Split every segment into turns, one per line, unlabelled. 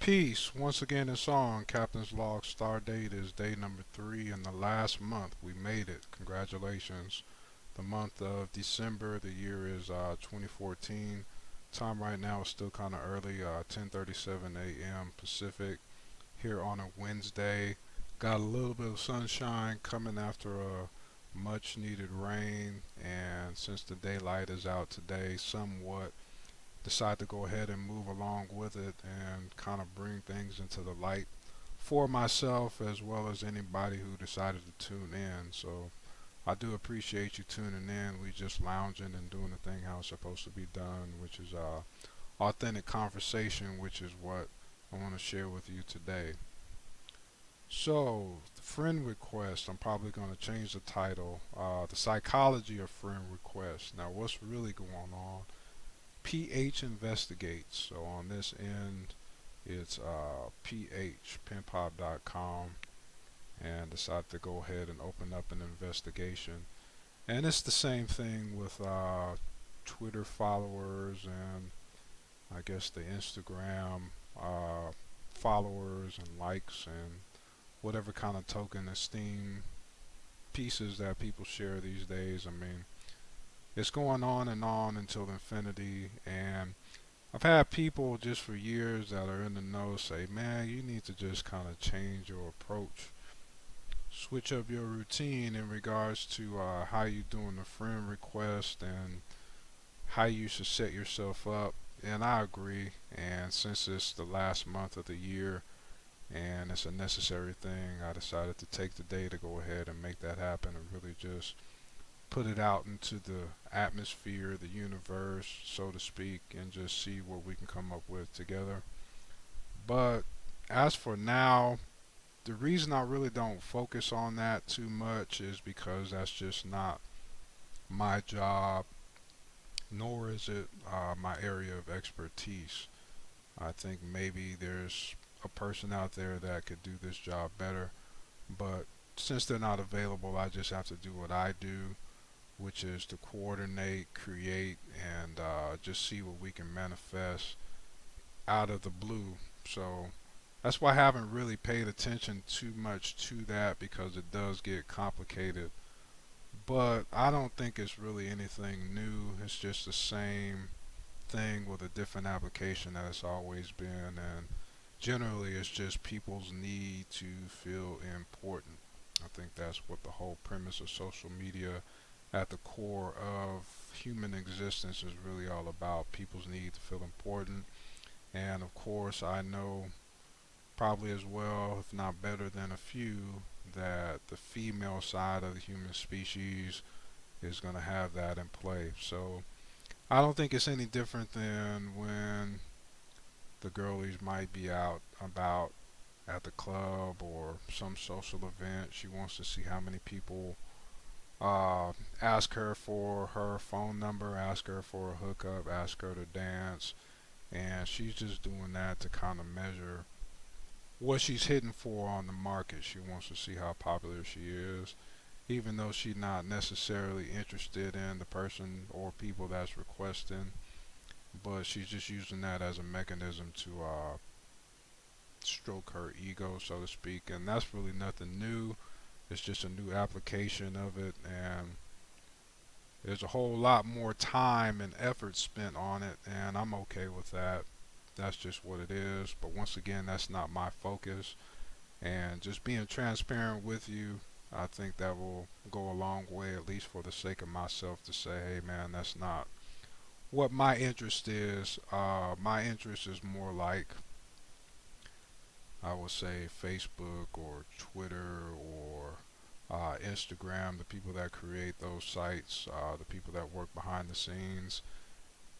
Peace. Once again, it's on. Captain's log star date is day number 3 in the last month. We made it. Congratulations. The month of December. The year is 2014. Time right now is still kind of early. 10:37 a.m. Pacific. Here on a Wednesday. Got a little bit of sunshine coming after a much needed rain. And since the daylight is out today, somewhat decide to go ahead and move along with it and kind of bring things into the light for myself as well as anybody who decided to tune in. So I do appreciate you tuning in. We just lounging and doing the thing how it's supposed to be done, which is authentic conversation, which is what I want to share with you today. So, the friend request, I'm probably going to change the title. The psychology of friend request. Now, what's really going on? PH Investigates. So on this end, it's PH, penpop.com, and decided to go ahead and open up an investigation. And it's the same thing with Twitter followers and I guess the Instagram followers and likes and whatever kind of token esteem pieces that people share these days. I mean, it's going on until infinity, and I've had people just for years that are in the know say, man, you need to just kind of change your approach, switch up your routine in regards to how you doing the friend request and how you should set yourself up. And I agree. And since it's the last month of the year and it's a necessary thing, I decided to take the day to go ahead and make that happen and really just put it out into the atmosphere, the universe, so to speak, and just see what we can come up with together. But as for now, the reason I really don't focus on that too much is because that's just not my job, nor is it my area of expertise. I think maybe there's a person out there that could do this job better, but since they're not available, I just have to do what I do, which is to coordinate, create, and just see what we can manifest out of the blue. So that's why I haven't really paid attention too much to that because it does get complicated. But I don't think it's really anything new. It's just the same thing with a different application that it's always been. And generally, it's just people's need to feel important. I think that's what the whole premise of social media at the core of human existence is really all about, people's need to feel important. And of course, I know probably as well, if not better than a few, that the female side of the human species is going to have that in play. So I don't think it's any different than when the girlies might be out about at the club or some social event. She wants to see how many people ask her for her phone number, ask her for a hookup, ask her to dance, and she's just doing that to kind of measure what she's hitting for on the market. She wants to see how popular she is, even though she's not necessarily interested in the person or people that's requesting, but she's just using that as a mechanism to stroke her ego, so to speak, and that's really nothing new. It's just a new application of it, and there's a whole lot more time and effort spent on it, and I'm okay with that. That's just what it is. But once again, that's not my focus. And just being transparent with you, I think that will go a long way, at least for the sake of myself, to say, hey man, that's not what my interest is. My interest is more like, I would say, Facebook or Twitter or Instagram, the people that create those sites, the people that work behind the scenes,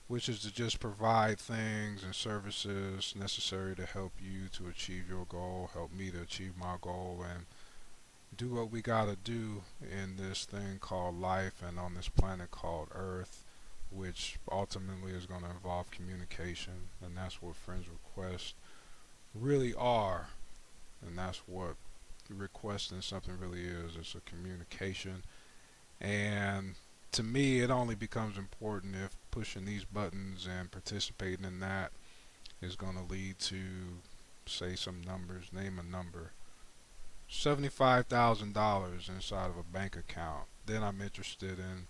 which is to just provide things and services necessary to help you to achieve your goal, help me to achieve my goal, and do what we gotta do in this thing called life and on this planet called Earth, which ultimately is going to involve communication, and that's what friends request really are, and that's what requesting something really is. It's a communication, and to me, it only becomes important if pushing these buttons and participating in that is going to lead to say some numbers, name a number, $75,000 inside of a bank account. Then I'm interested in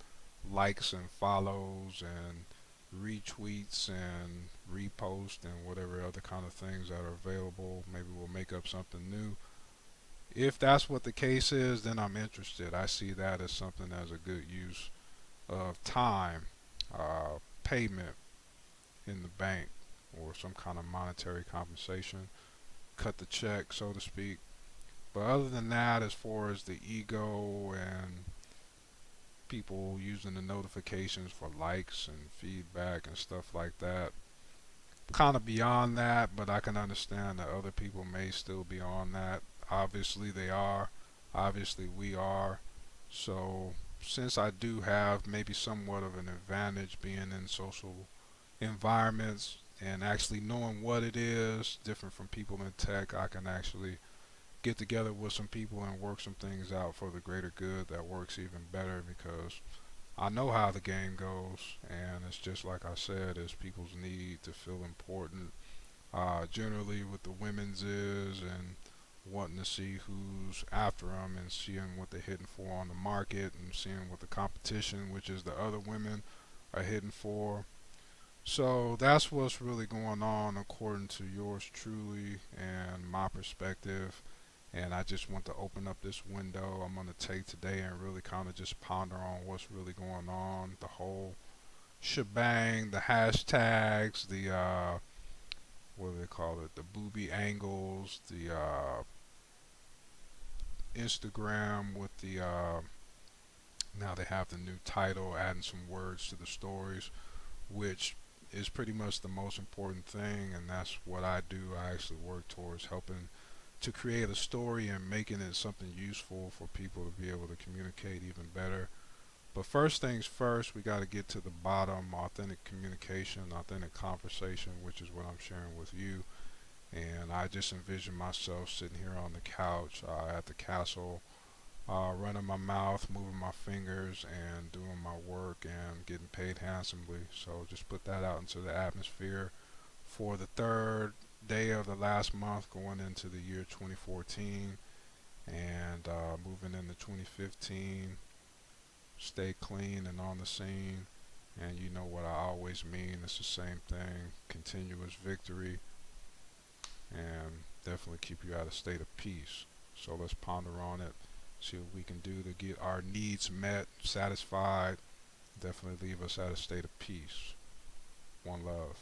likes and follows and retweets and reposts and whatever other kind of things that are available. Maybe we'll make up something new. If that's what the case is, then I'm interested. I see that as something as a good use of time, payment in the bank, or some kind of monetary compensation. Cut the check, so to speak. But other than that, as far as the ego and people using the notifications for likes and feedback and stuff like that, kind of beyond that, but I can understand that other people may still be on that. Obviously, they are. Obviously, we are. So, since I do have maybe somewhat of an advantage being in social environments and actually knowing what it is, different from people in tech, I can actually get together with some people and work some things out for the greater good that works even better because I know how the game goes, and it's just like I said, it's people's need to feel important. Generally, with the women's is and wanting to see who's after them and seeing what they're hitting for on the market and seeing what the competition, which is the other women, are hitting for. So that's what's really going on according to yours truly and my perspective. And I just want to open up this window I'm going to take today and really kind of just ponder on what's really going on, the whole shebang, the hashtags, the what do they call it, the booby angles, the Instagram with the now they have the new title, adding some words to the stories, which is pretty much the most important thing, and that's what I do. I actually work towards helping to create a story and making it something useful for people to be able to communicate even better. But first things first, we got to get to the bottom: authentic communication, authentic conversation, which is what I'm sharing with you. And I just envision myself sitting here on the couch at the castle, running my mouth, moving my fingers, and doing my work and getting paid handsomely. So just put that out into the atmosphere for the third day of the last month going into the year 2014 and moving into 2015. Stay clean and on the scene. And you know what I always mean. It's the same thing. Continuous victory. And definitely keep you at a state of peace. So let's ponder on it. See what we can do to get our needs met, satisfied. Definitely leave us at a state of peace. One love.